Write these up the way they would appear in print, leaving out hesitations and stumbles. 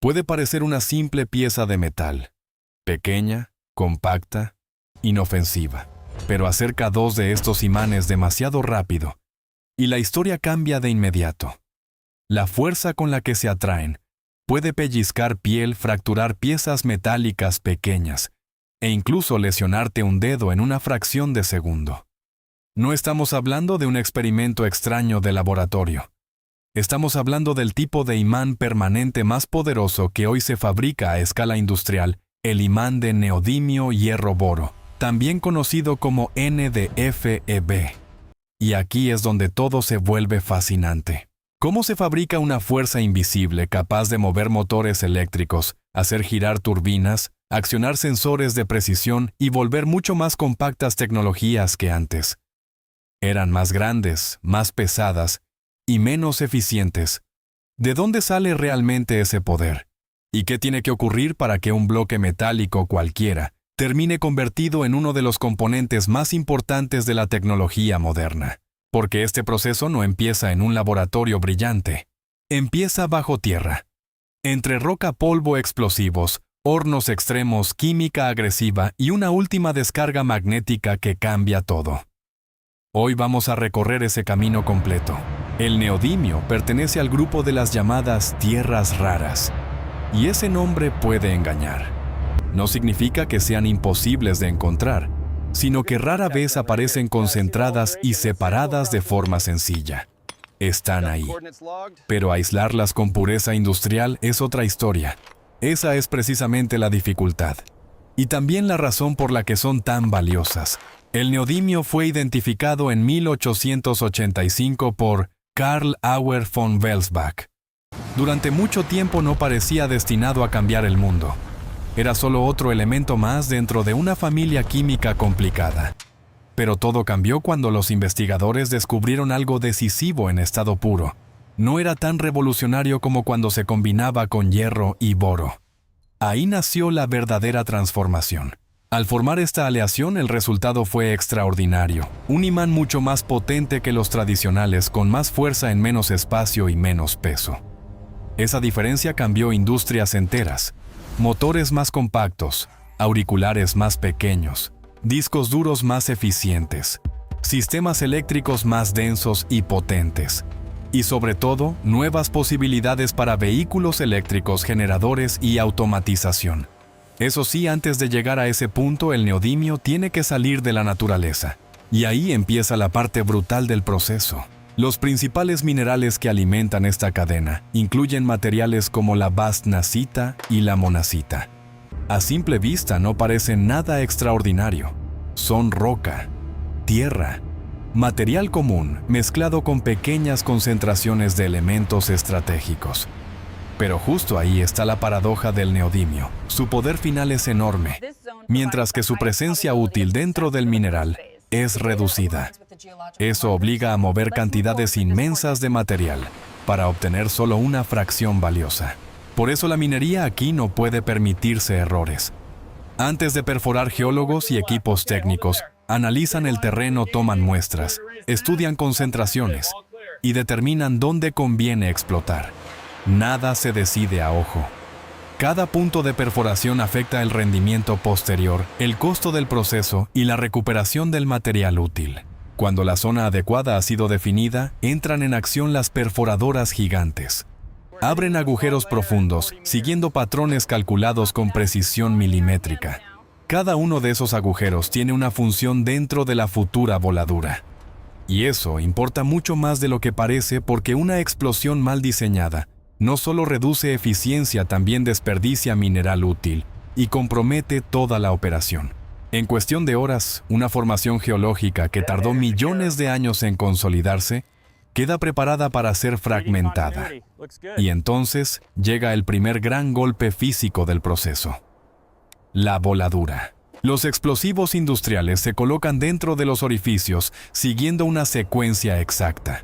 Puede parecer una simple pieza de metal, pequeña, compacta, inofensiva, pero acerca dos de estos imanes demasiado rápido, y la historia cambia de inmediato. La fuerza con la que se atraen puede pellizcar piel, fracturar piezas metálicas pequeñas, e incluso lesionarte un dedo en una fracción de segundo. No estamos hablando de un experimento extraño de laboratorio. Estamos hablando del tipo de imán permanente más poderoso que hoy se fabrica a escala industrial, el imán de neodimio hierro-boro, también conocido como NdFeB. Y aquí es donde todo se vuelve fascinante. ¿Cómo se fabrica una fuerza invisible capaz de mover motores eléctricos, hacer girar turbinas, accionar sensores de precisión y volver mucho más compactas tecnologías que antes? Eran más grandes, más pesadas y menos eficientes. ¿De dónde sale realmente ese poder? ¿Y qué tiene que ocurrir para que un bloque metálico cualquiera termine convertido en uno de los componentes más importantes de la tecnología moderna? Porque este proceso no empieza en un laboratorio brillante. Empieza bajo tierra. Entre roca, polvo, explosivos, hornos extremos, química agresiva y una última descarga magnética que cambia todo. Hoy vamos a recorrer ese camino completo. El neodimio pertenece al grupo de las llamadas tierras raras. Y ese nombre puede engañar. No significa que sean imposibles de encontrar, sino que rara vez aparecen concentradas y separadas de forma sencilla. Están ahí. Pero aislarlas con pureza industrial es otra historia. Esa es precisamente la dificultad. Y también la razón por la que son tan valiosas. El neodimio fue identificado en 1885 por Karl Auer von Welsbach. Durante mucho tiempo no parecía destinado a cambiar el mundo. Era solo otro elemento más dentro de una familia química complicada. Pero todo cambió cuando los investigadores descubrieron algo decisivo en estado puro. No era tan revolucionario como cuando se combinaba con hierro y boro. Ahí nació la verdadera transformación. Al formar esta aleación, el resultado fue extraordinario. Un imán mucho más potente que los tradicionales, con más fuerza en menos espacio y menos peso. Esa diferencia cambió industrias enteras. Motores más compactos, auriculares más pequeños, discos duros más eficientes, sistemas eléctricos más densos y potentes. Y sobre todo, nuevas posibilidades para vehículos eléctricos, generadores y automatización. Eso sí, antes de llegar a ese punto, el neodimio tiene que salir de la naturaleza. Y ahí empieza la parte brutal del proceso. Los principales minerales que alimentan esta cadena incluyen materiales como la bastnasita y la monazita. A simple vista no parecen nada extraordinario. Son roca, tierra, material común mezclado con pequeñas concentraciones de elementos estratégicos. Pero justo ahí está la paradoja del neodimio. Su poder final es enorme, mientras que su presencia útil dentro del mineral es reducida. Eso obliga a mover cantidades inmensas de material para obtener solo una fracción valiosa. Por eso la minería aquí no puede permitirse errores. Antes de perforar, geólogos y equipos técnicos analizan el terreno, toman muestras, estudian concentraciones y determinan dónde conviene explotar. Nada se decide a ojo. Cada punto de perforación afecta el rendimiento posterior, el costo del proceso y la recuperación del material útil. Cuando la zona adecuada ha sido definida, entran en acción las perforadoras gigantes. Abren agujeros profundos, siguiendo patrones calculados con precisión milimétrica. Cada uno de esos agujeros tiene una función dentro de la futura voladura. Y eso importa mucho más de lo que parece, porque una explosión mal diseñada no solo reduce eficiencia, también desperdicia mineral útil y compromete toda la operación. En cuestión de horas, una formación geológica que tardó millones de años en consolidarse, queda preparada para ser fragmentada. Y entonces llega el primer gran golpe físico del proceso: la voladura. Los explosivos industriales se colocan dentro de los orificios siguiendo una secuencia exacta.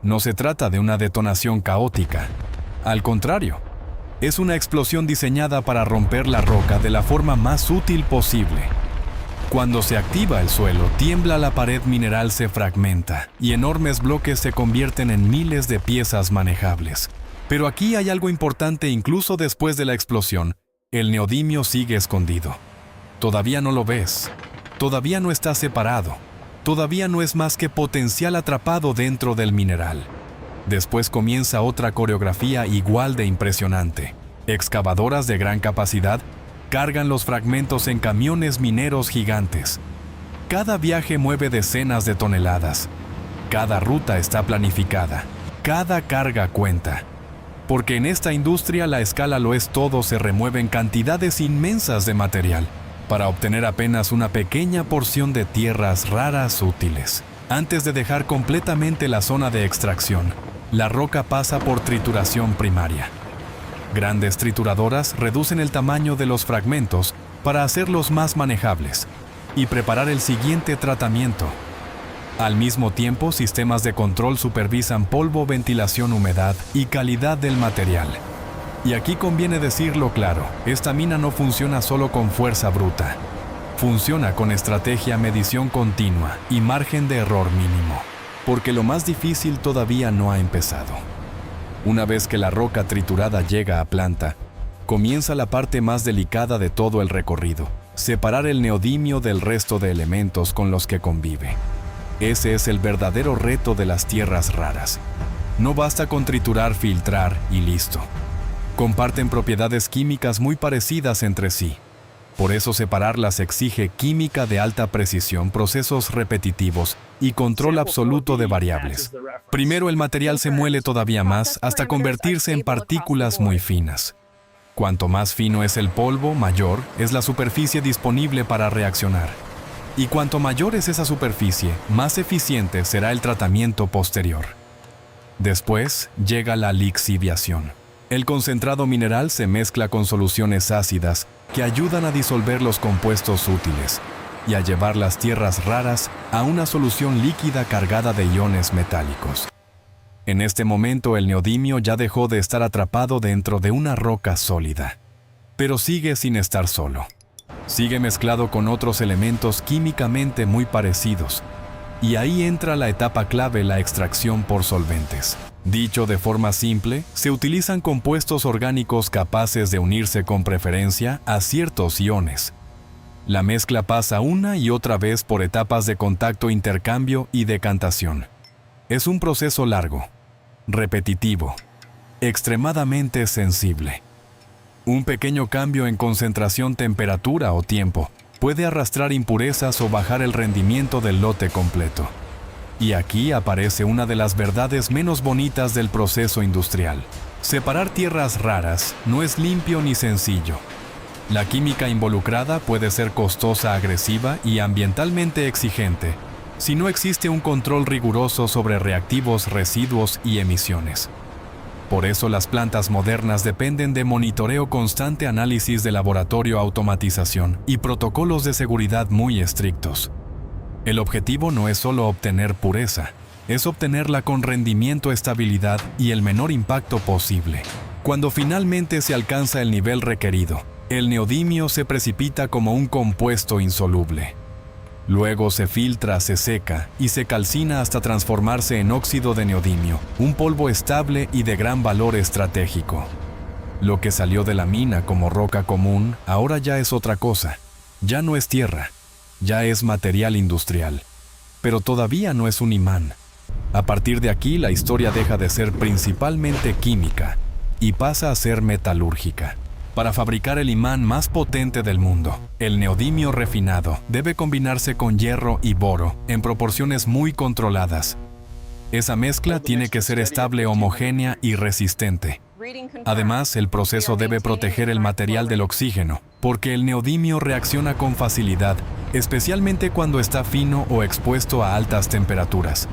No se trata de una detonación caótica. Al contrario, es una explosión diseñada para romper la roca de la forma más útil posible. Cuando se activa el suelo, tiembla, la pared mineral se fragmenta y enormes bloques se convierten en miles de piezas manejables. Pero aquí hay algo importante. Incluso después de la explosión, el neodimio sigue escondido. Todavía no lo ves. Todavía no está separado. Todavía no es más que potencial atrapado dentro del mineral. Después comienza otra coreografía igual de impresionante. Excavadoras de gran capacidad cargan los fragmentos en camiones mineros gigantes. Cada viaje mueve decenas de toneladas. Cada ruta está planificada. Cada carga cuenta. Porque en esta industria la escala lo es todo. Se remueven cantidades inmensas de material para obtener apenas una pequeña porción de tierras raras útiles. Antes de dejar completamente la zona de extracción, la roca pasa por trituración primaria. Grandes trituradoras reducen el tamaño de los fragmentos para hacerlos más manejables y preparar el siguiente tratamiento. Al mismo tiempo, sistemas de control supervisan polvo, ventilación, humedad y calidad del material. Y aquí conviene decirlo claro, esta mina no funciona solo con fuerza bruta. Funciona con estrategia, medición continua y margen de error mínimo. Porque lo más difícil todavía no ha empezado. Una vez que la roca triturada llega a planta, comienza la parte más delicada de todo el recorrido: separar el neodimio del resto de elementos con los que convive. Ese es el verdadero reto de las tierras raras. No basta con triturar, filtrar y listo. Comparten propiedades químicas muy parecidas entre sí. Por eso separarlas exige química de alta precisión, procesos repetitivos y control absoluto de variables. Primero el material se muele todavía más hasta convertirse en partículas muy finas. Cuanto más fino es el polvo, mayor es la superficie disponible para reaccionar. Y cuanto mayor es esa superficie, más eficiente será el tratamiento posterior. Después llega la lixiviación. El concentrado mineral se mezcla con soluciones ácidas que ayudan a disolver los compuestos útiles y a llevar las tierras raras a una solución líquida cargada de iones metálicos. En este momento el neodimio ya dejó de estar atrapado dentro de una roca sólida, pero sigue sin estar solo. Sigue mezclado con otros elementos químicamente muy parecidos, y ahí entra la etapa clave: la extracción por solventes. Dicho de forma simple, se utilizan compuestos orgánicos capaces de unirse con preferencia a ciertos iones. La mezcla pasa una y otra vez por etapas de contacto, intercambio y decantación. Es un proceso largo, repetitivo, extremadamente sensible. Un pequeño cambio en concentración, temperatura o tiempo puede arrastrar impurezas o bajar el rendimiento del lote completo. Y aquí aparece una de las verdades menos bonitas del proceso industrial. Separar tierras raras no es limpio ni sencillo. La química involucrada puede ser costosa, agresiva y ambientalmente exigente si no existe un control riguroso sobre reactivos, residuos y emisiones. Por eso las plantas modernas dependen de monitoreo constante, análisis de laboratorio, automatización y protocolos de seguridad muy estrictos. El objetivo no es solo obtener pureza, es obtenerla con rendimiento, estabilidad y el menor impacto posible. Cuando finalmente se alcanza el nivel requerido, el neodimio se precipita como un compuesto insoluble. Luego se filtra, se seca y se calcina hasta transformarse en óxido de neodimio, un polvo estable y de gran valor estratégico. Lo que salió de la mina como roca común ahora ya es otra cosa. Ya no es tierra, ya es material industrial. Pero todavía no es un imán. A partir de aquí la historia deja de ser principalmente química y pasa a ser metalúrgica. Para fabricar el imán más potente del mundo, el neodimio refinado debe combinarse con hierro y boro en proporciones muy controladas. Esa mezcla tiene que ser estable, homogénea y resistente. Además, el proceso debe proteger el material del oxígeno, porque el neodimio reacciona con facilidad, especialmente cuando está fino o expuesto a altas temperaturas.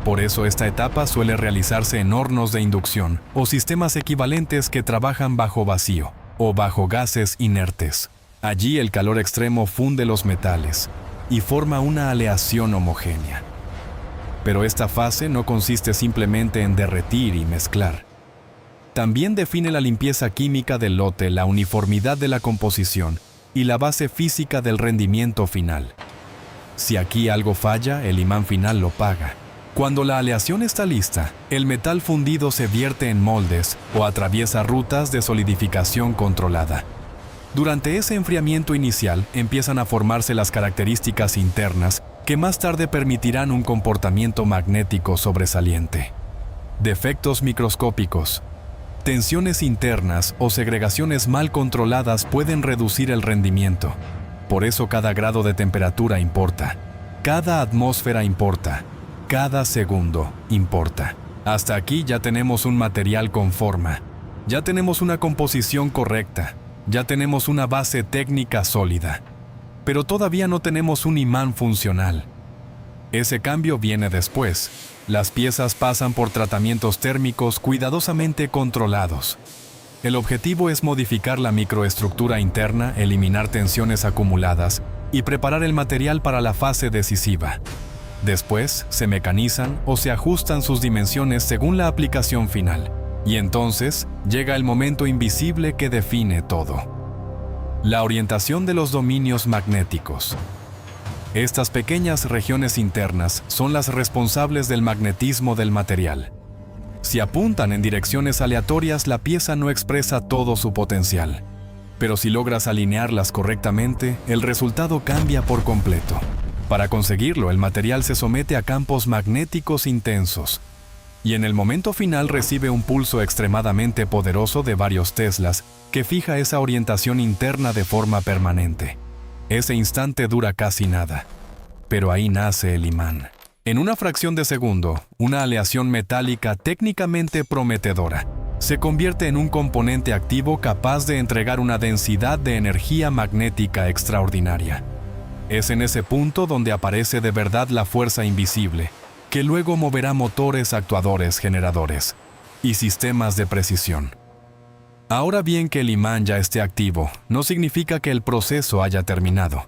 Por eso esta etapa suele realizarse en hornos de inducción o sistemas equivalentes que trabajan bajo vacío o bajo gases inertes. Allí el calor extremo funde los metales y forma una aleación homogénea. Pero esta fase no consiste simplemente en derretir y mezclar. También define la limpieza química del lote, la uniformidad de la composición y la base física del rendimiento final. Si aquí algo falla, el imán final lo paga. Cuando la aleación está lista, el metal fundido se vierte en moldes o atraviesa rutas de solidificación controlada. Durante ese enfriamiento inicial empiezan a formarse las características internas que más tarde permitirán un comportamiento magnético sobresaliente. Defectos microscópicos, tensiones internas o segregaciones mal controladas pueden reducir el rendimiento. Por eso cada grado de temperatura importa, cada atmósfera importa, cada segundo importa. Hasta aquí ya tenemos un material con forma, ya tenemos una composición correcta, ya tenemos una base técnica sólida, pero todavía no tenemos un imán funcional. Ese cambio viene después. Las piezas pasan por tratamientos térmicos cuidadosamente controlados. El objetivo es modificar la microestructura interna, eliminar tensiones acumuladas y preparar el material para la fase decisiva. Después, se mecanizan o se ajustan sus dimensiones según la aplicación final. Y entonces, llega el momento invisible que define todo. La orientación de los dominios magnéticos. Estas pequeñas regiones internas son las responsables del magnetismo del material. Si apuntan en direcciones aleatorias, la pieza no expresa todo su potencial. Pero si logras alinearlas correctamente, el resultado cambia por completo. Para conseguirlo, el material se somete a campos magnéticos intensos. Y en el momento final recibe un pulso extremadamente poderoso de varios teslas que fija esa orientación interna de forma permanente. Ese instante dura casi nada, pero ahí nace el imán. En una fracción de segundo, una aleación metálica técnicamente prometedora se convierte en un componente activo capaz de entregar una densidad de energía magnética extraordinaria. Es en ese punto donde aparece de verdad la fuerza invisible, que luego moverá motores, actuadores, generadores y sistemas de precisión. Ahora bien, que el imán ya esté activo, no significa que el proceso haya terminado.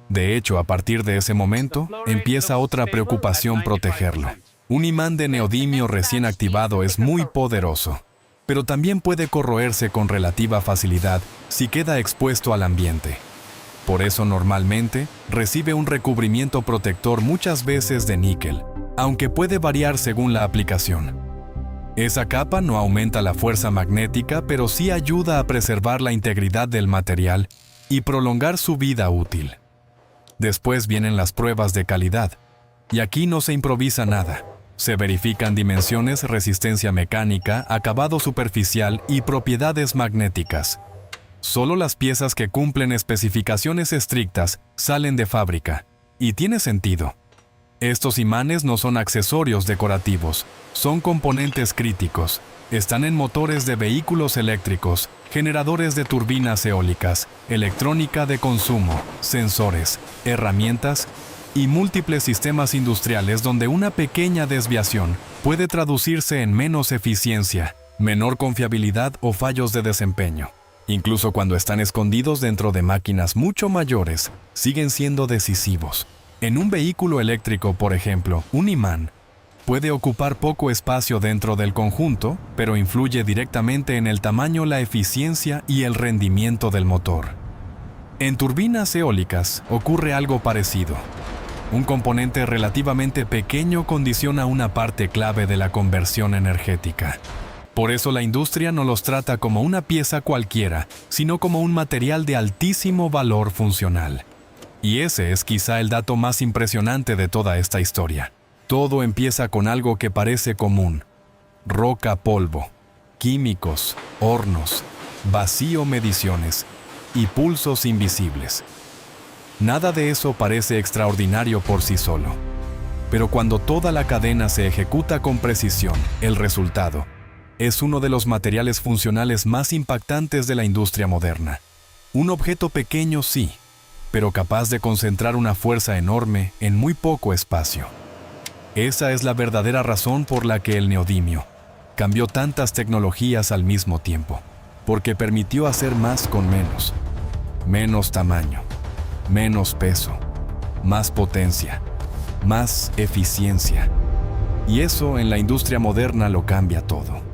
De hecho, a partir de ese momento, empieza otra preocupación: protegerlo. Un imán de neodimio recién activado es muy poderoso, pero también puede corroerse con relativa facilidad si queda expuesto al ambiente. Por eso normalmente recibe un recubrimiento protector, muchas veces de níquel, aunque puede variar según la aplicación. Esa capa no aumenta la fuerza magnética, pero sí ayuda a preservar la integridad del material y prolongar su vida útil. Después vienen las pruebas de calidad, y aquí no se improvisa nada. Se verifican dimensiones, resistencia mecánica, acabado superficial y propiedades magnéticas. Solo las piezas que cumplen especificaciones estrictas salen de fábrica, y tiene sentido. Estos imanes no son accesorios decorativos, son componentes críticos. Están en motores de vehículos eléctricos, generadores de turbinas eólicas, electrónica de consumo, sensores, herramientas y múltiples sistemas industriales donde una pequeña desviación puede traducirse en menos eficiencia, menor confiabilidad o fallos de desempeño. Incluso cuando están escondidos dentro de máquinas mucho mayores, siguen siendo decisivos. En un vehículo eléctrico, por ejemplo, un imán puede ocupar poco espacio dentro del conjunto, pero influye directamente en el tamaño, la eficiencia y el rendimiento del motor. En turbinas eólicas ocurre algo parecido. Un componente relativamente pequeño condiciona una parte clave de la conversión energética. Por eso la industria no los trata como una pieza cualquiera, sino como un material de altísimo valor funcional. Y ese es quizá el dato más impresionante de toda esta historia. Todo empieza con algo que parece común: roca, polvo, químicos, hornos, vacío, mediciones y pulsos invisibles. Nada de eso parece extraordinario por sí solo. Pero cuando toda la cadena se ejecuta con precisión, el resultado es uno de los materiales funcionales más impactantes de la industria moderna. Un objeto pequeño, sí, pero capaz de concentrar una fuerza enorme en muy poco espacio. Esa es la verdadera razón por la que el neodimio cambió tantas tecnologías al mismo tiempo, porque permitió hacer más con menos. Menos tamaño, menos peso, más potencia, más eficiencia. Y eso en la industria moderna lo cambia todo.